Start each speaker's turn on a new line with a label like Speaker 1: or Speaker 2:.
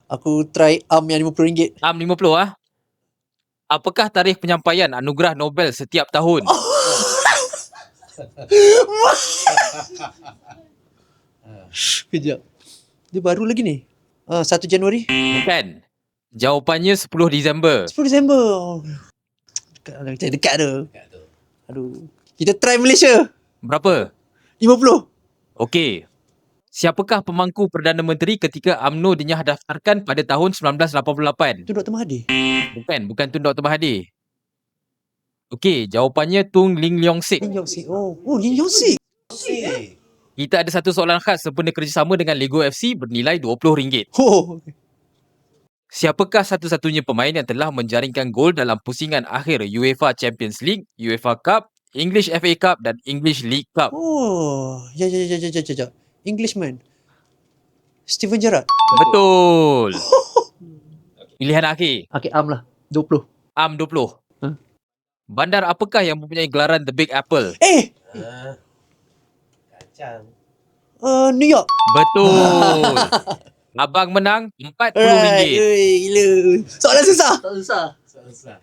Speaker 1: Aku try yang RM50.
Speaker 2: Am 50 ah. Apakah tarikh penyampaian anugerah Nobel setiap tahun?
Speaker 1: Kejap. Dia baru lagi ni. 1 Januari.
Speaker 2: Bukan. Jawapannya 10 Disember.
Speaker 1: 10 Disember. Dekat tu. Aduh. Kita try Malaysia.
Speaker 2: Berapa?
Speaker 1: 50.
Speaker 2: Okey. Siapakah pemangku Perdana Menteri ketika UMNO dinyahadaftarkan pada tahun 1988?
Speaker 1: Tu Dr. Mahathir.
Speaker 2: Bukan Tun Dr. Mahathir. Okey, jawapannya Tun Ling Leong Sik.
Speaker 1: Lim Yong Sik. Lim Yong Sik.
Speaker 2: Kita ada satu soalan khas sempena kerjasama dengan Lego FC bernilai RM20. Siapakah satu-satunya pemain yang telah menjaringkan gol dalam pusingan akhir UEFA Champions League, UEFA Cup, English FA Cup dan English League Cup?
Speaker 1: Ya. Englishman. Steven Gerrard.
Speaker 2: Betul. Pilihan akhir.
Speaker 1: Okay, Am lah. 20.
Speaker 2: Am 20. Bandar apakah yang mempunyai gelaran The Big Apple?
Speaker 3: Kacang.
Speaker 1: New York.
Speaker 2: Betul. Abang menang RM40.
Speaker 1: Gila. Soalan susah.
Speaker 3: Susah.